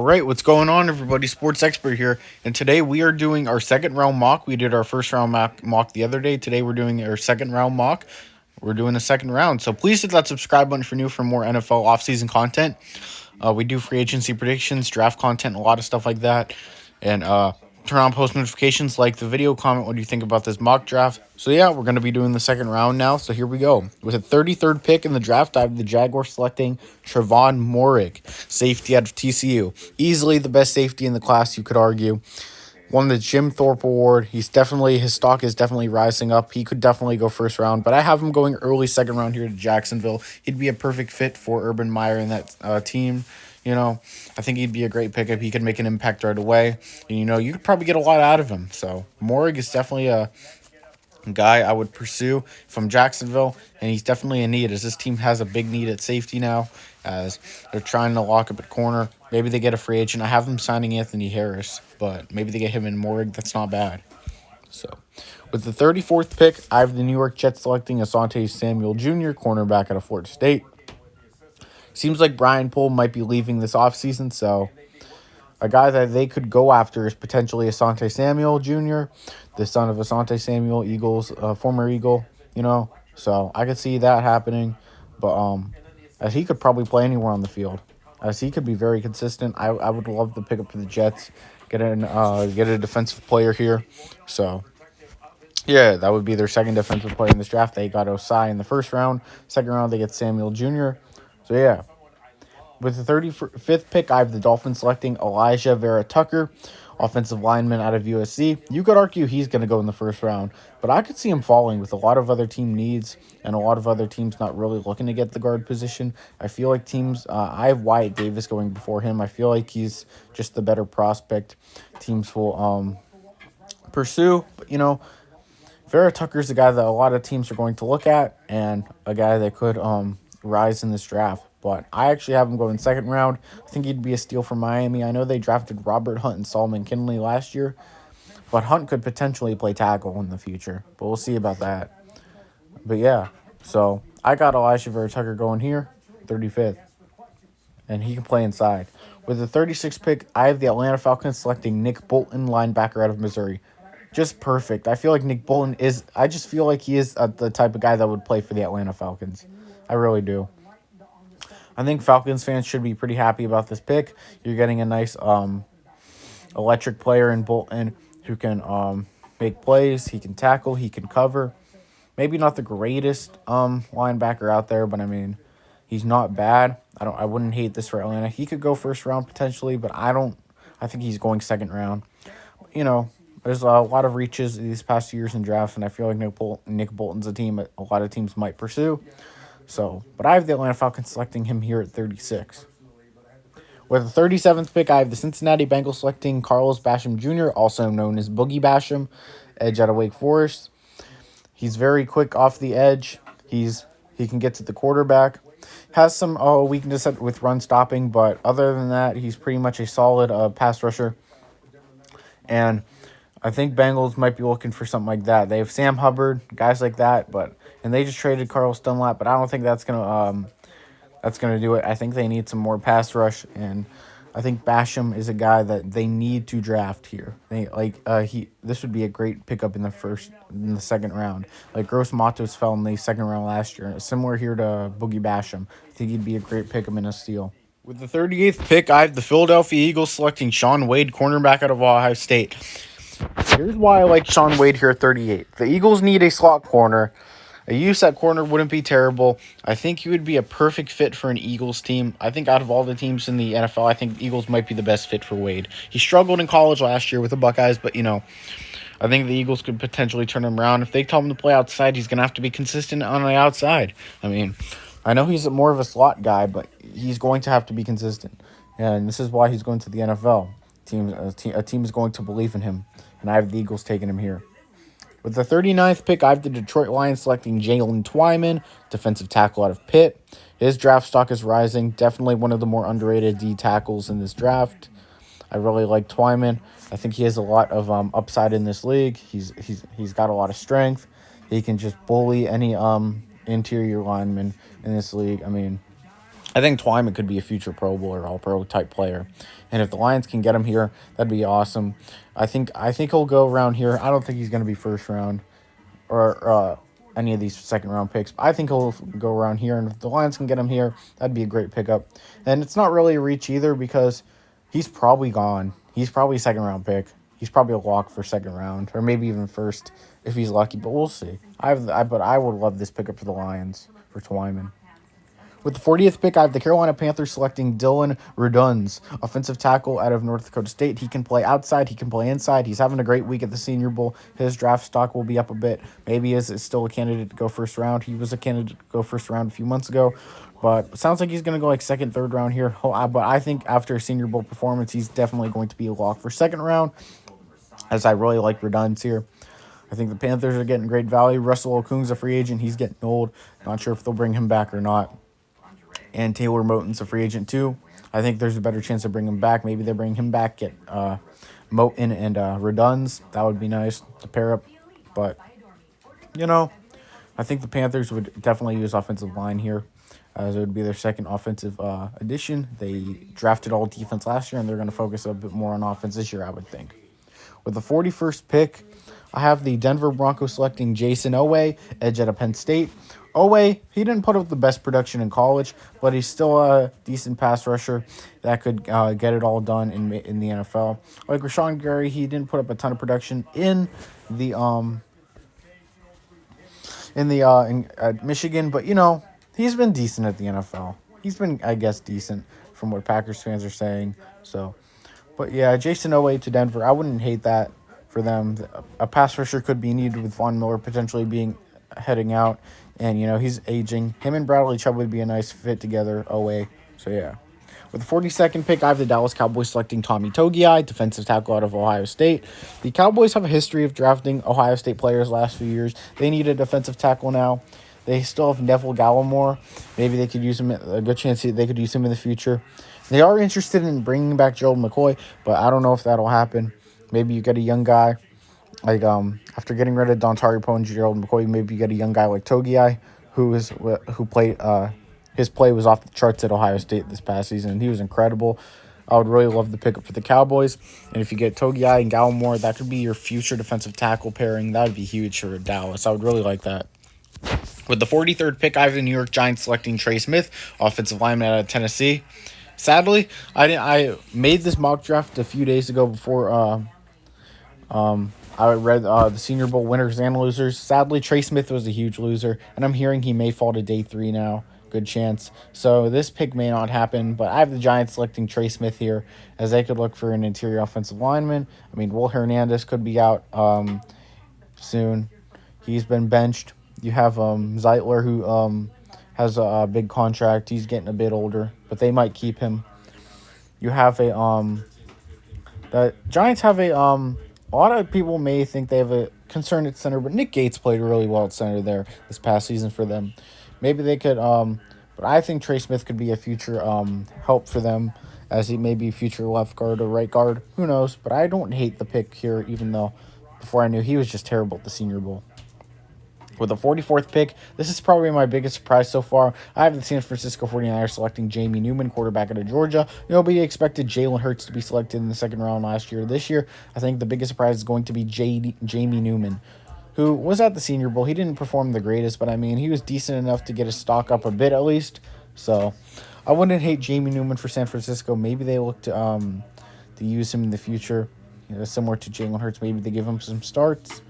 right, what's going on, everybody? Sports Expert here, and today we are doing our second round mock. We did our first round mock the other day. Today we're doing our second round mock. We're doing the second round, so please hit that subscribe button for more NFL offseason content. We do free agency predictions, draft content, a lot of stuff like that, and turn on post notifications, like the video, comment what do you think about this mock draft. So yeah, we're going to be doing the second round now, so here we go. With a 33rd pick in the draft, I have the Jaguars selecting Trevon Moehrig, safety out of TCU. Easily the best safety in the class, you could argue. Won the Jim Thorpe Award. His stock is definitely rising up. He could definitely go first round, but I have him going early second round here to Jacksonville. He'd be a perfect fit for Urban Meyer in that team. I think he'd be a great pickup. He could make an impact right away. And, you could probably get a lot out of him. So, Moehrig is definitely a guy I would pursue from Jacksonville, and he's definitely a need, as this team has a big need at safety now, as they're trying to lock up at corner. Maybe they get a free agent. I have them signing Anthony Harris, but maybe they get him in Moehrig. That's not bad. So, with the 34th pick, I have the New York Jets selecting Asante Samuel Jr., cornerback out of Florida State. Seems like Brian Poole might be leaving this offseason, so a guy that they could go after is potentially Asante Samuel Jr., the son of Asante Samuel, former Eagle, So I could see that happening, but as he could probably play anywhere on the field, as he could be very consistent. I would love to pick up for the Jets, get a defensive player here. So yeah, that would be their second defensive player in this draft. They got Osai in the first round. Second round, they get Samuel Jr. So yeah. With the 35th pick, I have the Dolphins selecting Elijah Vera Tucker, offensive lineman out of USC. You could argue he's going to go in the first round, but I could see him falling with a lot of other team needs and a lot of other teams not really looking to get the guard position. I feel like I have Wyatt Davis going before him. I feel like he's just the better prospect teams will pursue. But, Vera Tucker's a guy that a lot of teams are going to look at, and a guy that could rise in this draft. But I actually have him going second round. I think he'd be a steal for Miami. I know they drafted Robert Hunt and Solomon Kindley last year, but Hunt could potentially play tackle in the future. But we'll see about that. But yeah, so I got Elijah Vera Tucker going here, 35th, and he can play inside. With the 36th pick, I have the Atlanta Falcons selecting Nick Bolton, linebacker out of Missouri. Just perfect. I feel like Nick Bolton I just feel like he is the type of guy that would play for the Atlanta Falcons. I really do. I think Falcons fans should be pretty happy about this pick. You're getting a nice electric player in Bolton who can make plays. He can tackle. He can cover. Maybe not the greatest linebacker out there, but I mean, he's not bad. I wouldn't hate this for Atlanta. He could go first round potentially, but I think he's going second round. There's a lot of reaches these past years in drafts, and I feel like Nick Bolton's a team a lot of teams might pursue. So, but I have the Atlanta Falcons selecting him here at 36. With the 37th pick, I have the Cincinnati Bengals selecting Carlos Basham Jr., also known as Boogie Basham, edge out of Wake Forest. He's very quick off the edge. He can get to the quarterback. Has some weakness with run stopping, but other than that, he's pretty much a solid pass rusher. And I think Bengals might be looking for something like that. They have Sam Hubbard, guys like that, and they just traded Carlos Dunlap, but I don't think that's gonna do it. I think they need some more pass rush, and I think Basham is a guy that they need to draft here. This would be a great pickup in the second round. Like Gross Matos fell in the second round last year, similar here to Boogie Basham. I think he'd be a great pickup in a steal. With the 38th pick, I have the Philadelphia Eagles selecting Shaun Wade, cornerback out of Ohio State. Here's why I like Shaun Wade here at 38. The Eagles need a slot corner. A use at corner wouldn't be terrible. I think he would be a perfect fit for an Eagles team. I think out of all the teams in the NFL, I think Eagles might be the best fit for Wade. He struggled in college last year with the Buckeyes, but, I think the Eagles could potentially turn him around. If they tell him to play outside, he's going to have to be consistent on the outside. I mean, I know he's more of a slot guy, but he's going to have to be consistent. And this is why he's going to the NFL. A team is going to believe in him, and I have the Eagles taking him here. With the 39th pick, I have the Detroit Lions selecting Jalen Twyman, defensive tackle out of Pitt. His draft stock is rising. Definitely one of the more underrated D tackles in this draft. I really like Twyman. I think he has a lot of upside in this league. He's got a lot of strength. He can just bully any interior lineman in this league. I mean, I think Twyman could be a future Pro Bowl or All Pro type player, and if the Lions can get him here, that'd be awesome. I think he'll go around here. I don't think he's going to be first round or any of these second round picks. I think he'll go around here, and if the Lions can get him here, that'd be a great pickup. And it's not really a reach either because he's probably gone. He's probably a second round pick. He's probably a lock for second round or maybe even first if he's lucky. But we'll see. But I would love this pickup for the Lions for Twyman. With the 40th pick, I have the Carolina Panthers selecting Dylan Redunz, offensive tackle out of North Dakota State. He can play outside. He can play inside. He's having a great week at the Senior Bowl. His draft stock will be up a bit. Maybe he is still a candidate to go first round. He was a candidate to go first round a few months ago. But it sounds like he's going to go like second, third round here. But I think after a Senior Bowl performance, he's definitely going to be a lock for second round, as I really like Redunz here. I think the Panthers are getting great value. Russell Okung's a free agent. He's getting old. Not sure if they'll bring him back or not. And Taylor Moton's a free agent too. I think there's a better chance to bring him back. Maybe they bring him back, get Moton and Redunz. That would be nice to pair up. But, I think the Panthers would definitely use offensive line here, as it would be their second offensive addition. They drafted all defense last year, and they're going to focus a bit more on offense this year, I would think. With the 41st pick, I have the Denver Broncos selecting Jason Owe, edge out of Penn State. Owe, he didn't put up the best production in college, but he's still a decent pass rusher that could get it all done in the NFL. Like Rashawn Gary, he didn't put up a ton of production at Michigan, but he's been decent at the NFL. He's been, I guess, decent from what Packers fans are saying. So, but yeah, Jason Owe to Denver, I wouldn't hate that for them. A pass rusher could be needed with Von Miller potentially heading out. And, he's aging. Him and Bradley Chubb would be a nice fit together, Owe. So, yeah. With the 42nd pick, I have the Dallas Cowboys selecting Tommy Togiai, defensive tackle out of Ohio State. The Cowboys have a history of drafting Ohio State players last few years. They need a defensive tackle now. They still have Neville Gallimore. Maybe they could use him. A good chance they could use him in the future. They are interested in bringing back Gerald McCoy, but I don't know if that'll happen. Maybe you get a young guy. Like, after getting rid of Dontari Poe and Gerald McCoy, maybe you get a young guy like Togiai, who played, his play was off the charts at Ohio State this past season, and he was incredible. I would really love the pickup for the Cowboys. And if you get Togiai and Gallimore, that could be your future defensive tackle pairing. That would be huge for Dallas. I would really like that. With the 43rd pick, I have the New York Giants selecting Trey Smith, offensive lineman out of Tennessee. Sadly, I made this mock draft a few days ago before I read the Senior Bowl winners and losers. Sadly, Trey Smith was a huge loser, and I'm hearing he may fall to day 3 now. Good chance. So this pick may not happen, but I have the Giants selecting Trey Smith here, as they could look for an interior offensive lineman. I mean, Will Hernandez could be out soon. He's been benched. You have Zeitler, who has a big contract. He's getting a bit older, but they might keep him. You have the Giants have a lot of people may think they have a concern at center, but Nick Gates played really well at center there this past season for them. Maybe they could, but I think Trey Smith could be a future help for them, as he may be future left guard or right guard. Who knows? But I don't hate the pick here, even though before I knew he was just terrible at the Senior Bowl. With the 44th pick, this is probably my biggest surprise so far. I have the San Francisco 49ers selecting Jamie Newman, quarterback out of Georgia. Nobody expected Jalen Hurts to be selected in the second round last year. This year, I think the biggest surprise is going to be Jamie Newman, who was at the Senior Bowl. He didn't perform the greatest, but I mean, he was decent enough to get his stock up a bit at least. So I wouldn't hate Jamie Newman for San Francisco. Maybe they look to use him in the future, similar to Jalen Hurts. Maybe they give him some starts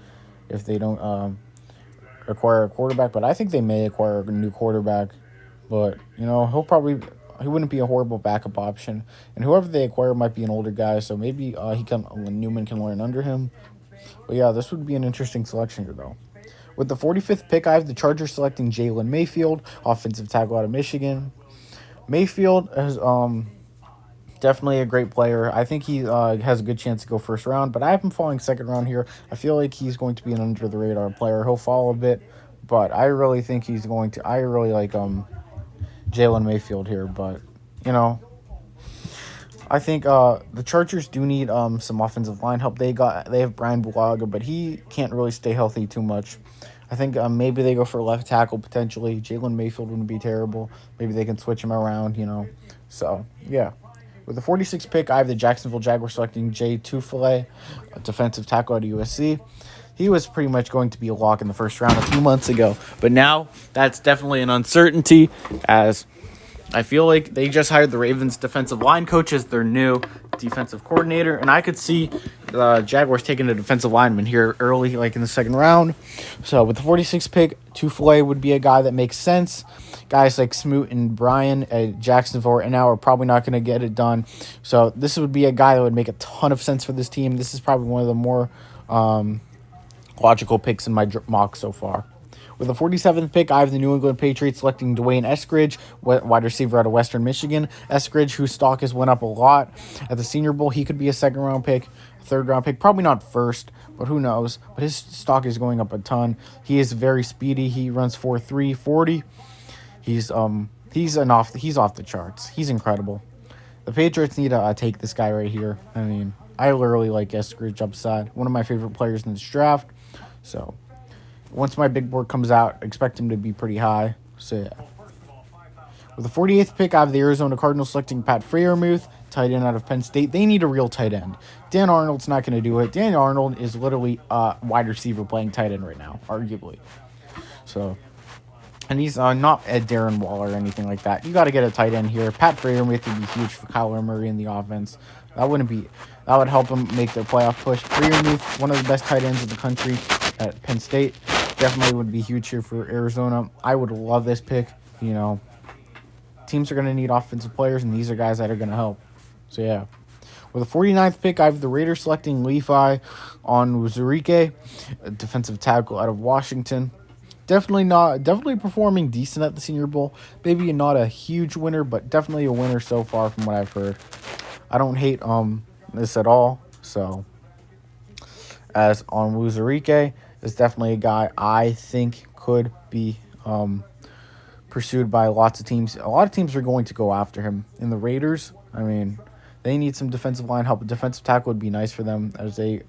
if they don't acquire a quarterback, but I think they may acquire a new quarterback. But he wouldn't be a horrible backup option, and whoever they acquire might be an older guy, so maybe Newman can learn under him. But yeah, this would be an interesting selection here, though. With the 45th pick, I have the Chargers selecting Jalen Mayfield, offensive tackle out of Michigan. Mayfield is definitely a great player. I think he has a good chance to go first round, but I have him falling second round here. I feel like he's going to be an under-the-radar player. He'll fall a bit, but I really think he's going to. I really like Jalen Mayfield here, but I think the Chargers do need some offensive line help. They have Brian Bulaga, but he can't really stay healthy too much. I think maybe they go for left tackle potentially. Jalen Mayfield wouldn't be terrible. Maybe they can switch him around, So, yeah. With the 46th pick, I have the Jacksonville Jaguars selecting Jay Tufele, a defensive tackle at USC. He was pretty much going to be a lock in the first round a few months ago. But now that's definitely an uncertainty, as I feel like they just hired the Ravens defensive line coach as their new defensive coordinator, and I could see the Jaguars taking a defensive lineman here early, like in the second round. So with the 46th pick, Tufele would be a guy that makes sense. Guys like Smoot and Bryan at Jacksonville right now are probably not going to get it done. So this would be a guy that would make a ton of sense for this team. This is probably one of the more logical picks in my mock so far. With the 47th pick, I have the New England Patriots selecting Dwayne Eskridge, wide receiver out of Western Michigan. Eskridge, whose stock has went up a lot at the Senior Bowl, he could be a second-round pick, third-round pick, probably not first, but who knows. But his stock is going up a ton. He is very speedy. He runs 4.3, 40. He's off the charts. He's incredible. The Patriots need to take this guy right here. I mean, I literally like Eskridge upside. One of my favorite players in this draft. So once my big board comes out, expect him to be pretty high. So, yeah. With the 48th pick, I have the Arizona Cardinals selecting Pat Freiermuth, tight end out of Penn State. They need a real tight end. Dan Arnold's not going to do it. Dan Arnold is literally a wide receiver playing tight end right now, arguably. So, and he's not a Darren Waller or anything like that. You got to get a tight end here. Pat Freiermuth would be huge for Kyler Murray in the offense. That would help them make their playoff push. Freiermuth, one of the best tight ends in the country at Penn State. Definitely would be huge here for Arizona. I would love this pick. Teams are going to need offensive players, and these are guys that are going to help. So, yeah. With the 49th pick, I have the Raiders selecting Levi Onwuzurike, a defensive tackle out of Washington. Definitely performing decent at the Senior Bowl. Maybe not a huge winner, but definitely a winner so far from what I've heard. I don't hate this at all. So, as Onwuzurike is definitely a guy I think could be pursued by lots of teams. A lot of teams are going to go after him. In the Raiders, I mean, they need some defensive line help. A defensive tackle would be nice for them as they've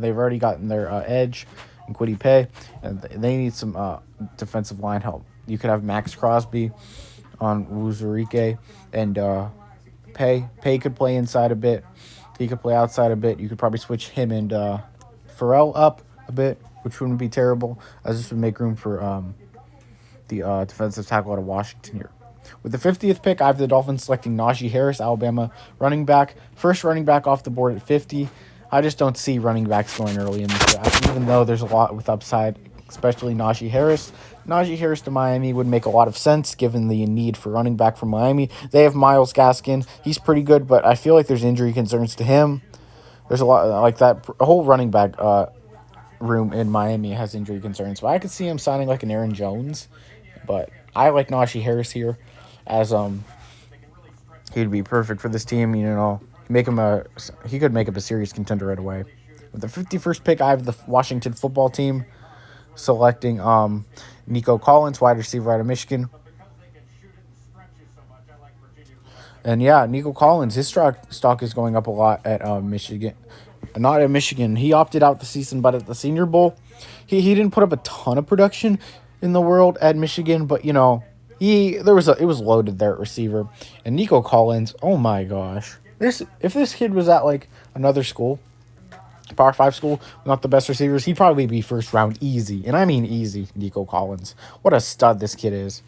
already gotten their edge and Kwity Paye, and they need some defensive line help. You could have Max Crosby on Wuzurike, and Paye. Paye could play inside a bit. He could play outside a bit. You could probably switch him and Farrell up a bit, which wouldn't be terrible, as this would make room for the defensive tackle out of Washington here. With the 50th pick, I have the Dolphins selecting Najee Harris, Alabama running back. First running back off the board at 50. I just don't see running backs going early in this draft, even though there's a lot with upside, especially Najee Harris. Najee Harris to Miami would make a lot of sense given the need for running back from Miami. They have Myles Gaskin. He's pretty good, but I feel like there's injury concerns to him. There's a lot like that. A whole running back room in Miami has injury concerns. But I could see him signing like an Aaron Jones. But I like Najee Harris here, as he'd be perfect for this team. He could make him a serious contender right away. With the 51st pick, I have the Washington football team selecting Nico Collins, wide receiver out of Michigan. And yeah, Nico Collins, his stock is going up a lot at Michigan. Not at Michigan. He opted out the season, but at the Senior Bowl, he didn't put up a ton of production in the world at Michigan, but it was loaded there at receiver. And Nico Collins, oh my gosh. If this kid was at like another school, Power 5 school, not the best receivers, he'd probably be first round easy. And I mean easy, Nico Collins. What a stud this kid is.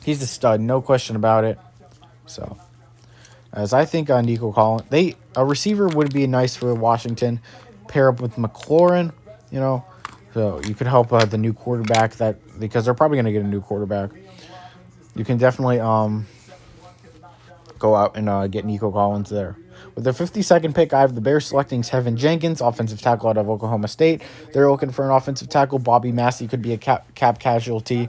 He's a stud, no question about it. So, as I think on Nico Collins, a receiver would be nice for Washington. Pair up with McLaurin, So you could help the new quarterback because they're probably going to get a new quarterback. You can definitely go out and get Nico Collins there. With the 52nd pick, I have the Bears selecting Tevin Jenkins, offensive tackle out of Oklahoma State. They're looking for an offensive tackle. Bobby Massey could be a cap casualty.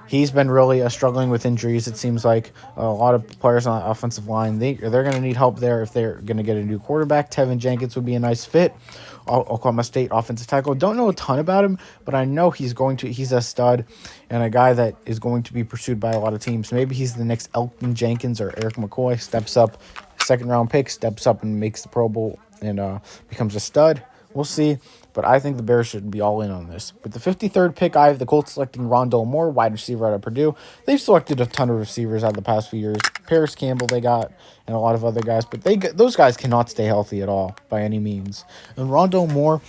He's been really struggling with injuries. It seems like a lot of players on the offensive line, they're going to need help there if they're going to get a new quarterback. Tevin Jenkins would be a nice fit. Oklahoma State offensive tackle. Don't know a ton about him, but I know he's a stud and a guy that is going to be pursued by a lot of teams. Maybe he's the next Elgton Jenkins or Eric McCoy, steps up, second-round pick, steps up and makes the Pro Bowl and becomes a stud. We'll see, but I think the Bears should be all in on this. With the 53rd pick, I have the Colts selecting Rondale Moore, wide receiver out of Purdue. They've selected a ton of receivers out of the past few years. Paris Campbell they got, and a lot of other guys, but those guys cannot stay healthy at all by any means. And Rondale Moore,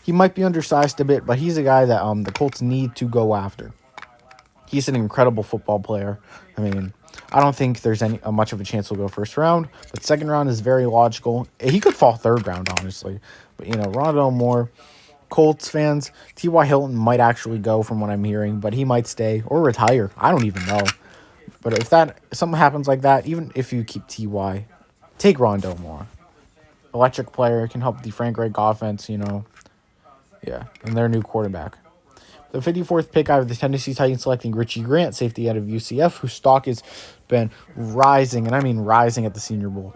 he might be undersized a bit, but he's a guy that the Colts need to go after. He's an incredible football player. I mean, I don't think there's much of a chance he'll go first round, but second round is very logical. He could fall third round, honestly. But, Rondale Moore, Colts fans, T.Y. Hilton might actually go from what I'm hearing, but he might stay or retire. I don't even know. But if something happens like that, even if you keep T.Y., take Rondale Moore. Electric player, can help the Frank Reich offense, Yeah, and their new quarterback. The 54th pick out of the Tennessee Titans selecting Richie Grant, safety out of UCF, whose stock has been rising, and I mean rising at the Senior Bowl.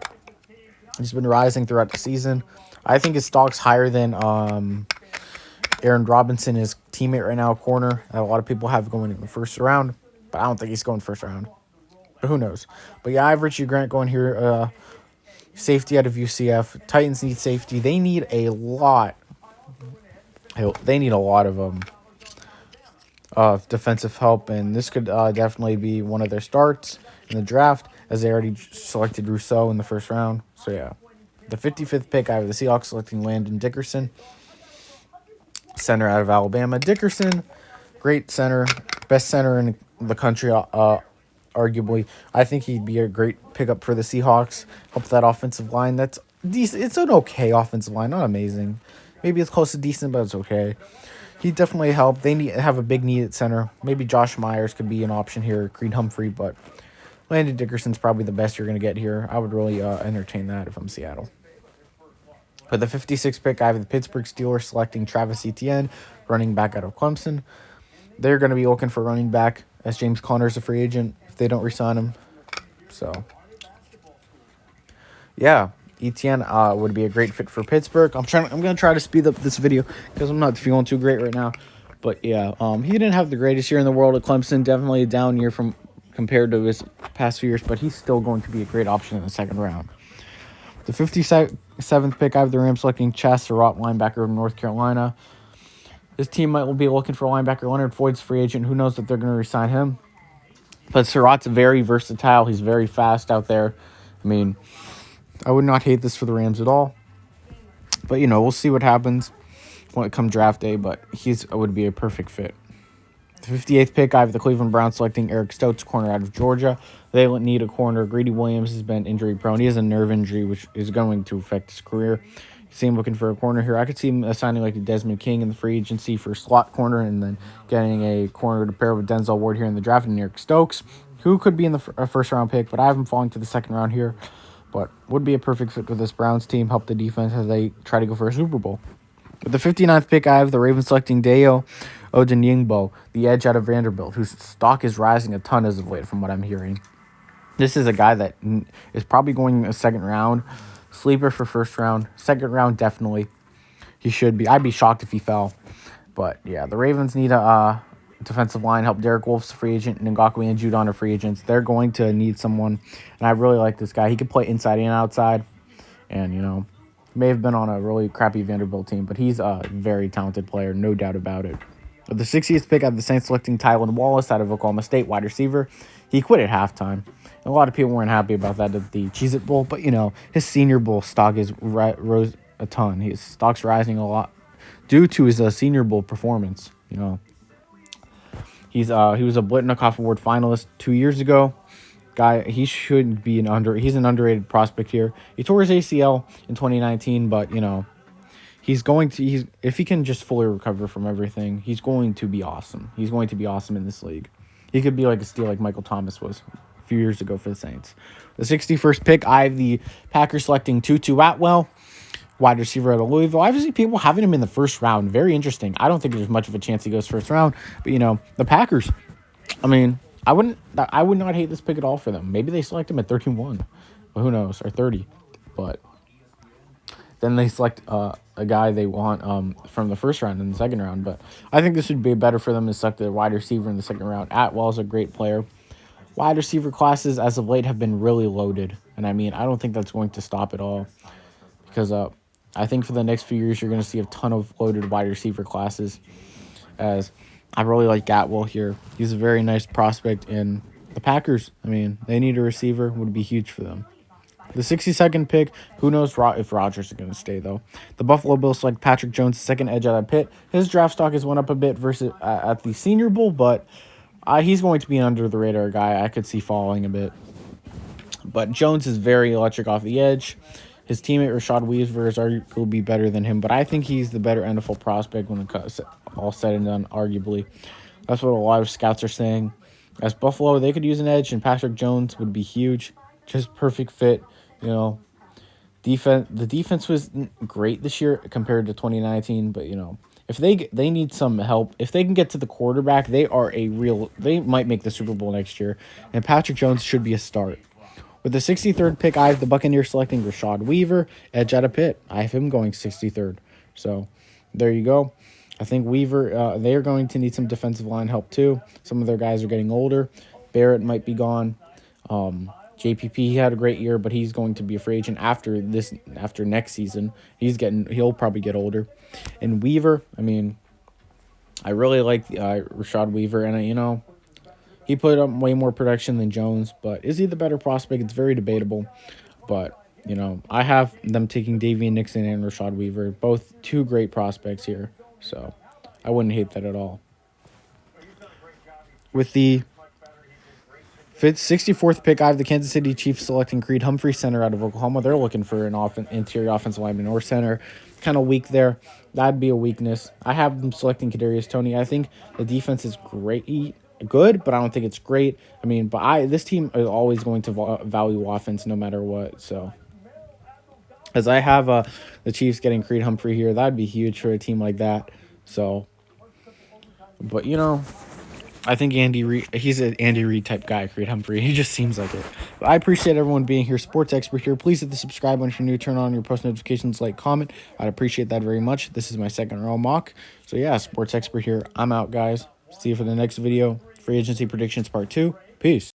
He's been rising throughout the season. I think his stock's higher than Aaron Robinson, his teammate right now, corner, that a lot of people have going in the first round, but I don't think he's going first round. But who knows? But yeah, I have Richie Grant going here, safety out of UCF. Titans need safety. They need a lot. They need a lot of defensive help, and this could definitely be one of their starts in the draft, as they already selected Rousseau in the first round. So yeah, the 55th pick, I have the Seahawks selecting Landon Dickerson, center out of Alabama. Dickerson, great center, best center in the country, arguably. I think he'd be a great pickup for the Seahawks. Help that offensive line. That's decent. It's an okay offensive line, not amazing. Maybe it's close to decent, but it's okay. He definitely helped. They have a big need at center. Maybe Josh Myers could be an option here, Creed Humphrey, but Landon Dickerson's probably the best you're going to get here. I would really entertain that if I'm Seattle. For the 56th pick, I have the Pittsburgh Steelers selecting Travis Etienne, running back out of Clemson. They're going to be looking for running back, as James Conner's a free agent if they don't re-sign him. So, yeah. Etienne would be a great fit for Pittsburgh. I'm gonna try to speed up this video because I'm not feeling too great right now. But yeah, he didn't have the greatest year in the world at Clemson. Definitely a down year compared to his past few years, but he's still going to be a great option in the second round. The 57th pick, I have the Rams selecting Chaz Surratt, linebacker of North Carolina. His team might be looking for linebacker. Leonard Floyd's free agent. Who knows if they're going to re-sign him? But Surratt's very versatile. He's very fast out there. I mean, I would not hate this for the Rams at all. But, we'll see what happens when it comes draft day. But would be a perfect fit. The 58th pick, I have the Cleveland Browns selecting Eric Stokes, corner out of Georgia. They need a corner. Greedy Williams has been injury prone. He has a nerve injury, which is going to affect his career. You see him looking for a corner here. I could see him signing like Desmond King in the free agency for slot corner, and then getting a corner to pair with Denzel Ward here in the draft, and Eric Stokes, who could be in the first round pick, but I have him falling to the second round here. But would be a perfect fit with this Browns team, help the defense as they try to go for a Super Bowl. With the 59th pick, I have the Ravens selecting Dayo Odeyingbo, the edge out of Vanderbilt, whose stock is rising a ton as of late from what I'm hearing. This is a guy that is probably going a second round. Sleeper for first round. Second round, definitely. He should be. I'd be shocked if he fell. But, yeah, the Ravens need a defensive line, help. Derek Wolf's a free agent, and Ngakoue and Judon are free agents. They're going to need someone, and I really like this guy. He can play inside and outside, and, may have been on a really crappy Vanderbilt team, but he's a very talented player, no doubt about it. With the 60th pick, I have the Saints selecting Tylan Wallace out of Oklahoma State, wide receiver. He quit at halftime. A lot of people weren't happy about that at the Cheez-It Bowl, but, his Senior Bowl stock rose a ton. His stock's rising a lot due to his Senior Bowl performance, He was a Blitnikoff Award finalist 2 years ago. He should be he's an underrated prospect here. He tore his ACL in 2019, but, if he can just fully recover from everything, he's going to be awesome. He's going to be awesome in this league. He could be like a steal like Michael Thomas was a few years ago for the Saints. The 61st pick, I have the Packers selecting Tutu Atwell, wide receiver out of Louisville. I've seen people having him in the first round. Very interesting. I don't think there's much of a chance he goes first round, but, the Packers, I would not hate this pick at all for them. Maybe they select him at 13-1. But who knows? Or 30. But then they select a guy they want from the first round in the second round. But I think this would be better for them to select a wide receiver in the second round. Atwell's a great player. Wide receiver classes as of late have been really loaded. And I don't think that's going to stop at all. Because I think for the next few years, you're going to see a ton of loaded wide receiver classes. As I really like Gatwell here. He's a very nice prospect. In the Packers, I mean, they need a receiver. Would be huge for them. The 62nd pick, who knows if Rodgers is going to stay, though. The Buffalo Bills select Patrick Jones, second edge out of Pitt. His draft stock has went up a bit versus at the Senior Bowl, but he's going to be an under-the-radar guy. I could see falling a bit. But Jones is very electric off the edge. His teammate Rashad Weaver is arguably better than him, but I think he's the better NFL prospect when it's all said and done, arguably. That's what a lot of scouts are saying. As Buffalo, they could use an edge, and Patrick Jones would be huge. Just perfect fit, you know. The defense was great this year compared to 2019, but, you know, if they need some help, if they can get to the quarterback, they might make the Super Bowl next year, and Patrick Jones should be a start. With the 63rd pick, I have the Buccaneers selecting Rashad Weaver, edge out of Pitt. I have him going 63rd. So there you go. I think Weaver, they are going to need some defensive line help too. Some of their guys are getting older. Barrett might be gone. JPP, he had a great year, but he's going to be a free agent after next season. He'll probably get older. And Weaver, I mean, I really like Rashad Weaver, and he put up way more production than Jones, but is he the better prospect? It's very debatable. But, I have them taking Davian Nixon and Rashad Weaver, both two great prospects here. So I wouldn't hate that at all. With the 64th pick, I have the Kansas City Chiefs selecting Creed Humphrey, center out of Oklahoma. They're looking for an interior offensive lineman or center. Kind of weak there. That'd be a weakness. I have them selecting Kadarius Toney. I think the defense is good, but I don't think it's great. I mean, but this team is always going to value offense no matter what. So, as I have the Chiefs getting Creed Humphrey here, that'd be huge for a team like that. So, but I think Andy Reid, he's an Andy Reid type guy, Creed Humphrey. He just seems like it. But I appreciate everyone being here. Sports Expert here. Please hit the subscribe button if you're new. Turn on your post notifications, like, comment. I'd appreciate that very much. This is my second round mock. So, yeah, Sports Expert here. I'm out, guys. See you for the next video. Free Agency Predictions Part 2. Peace.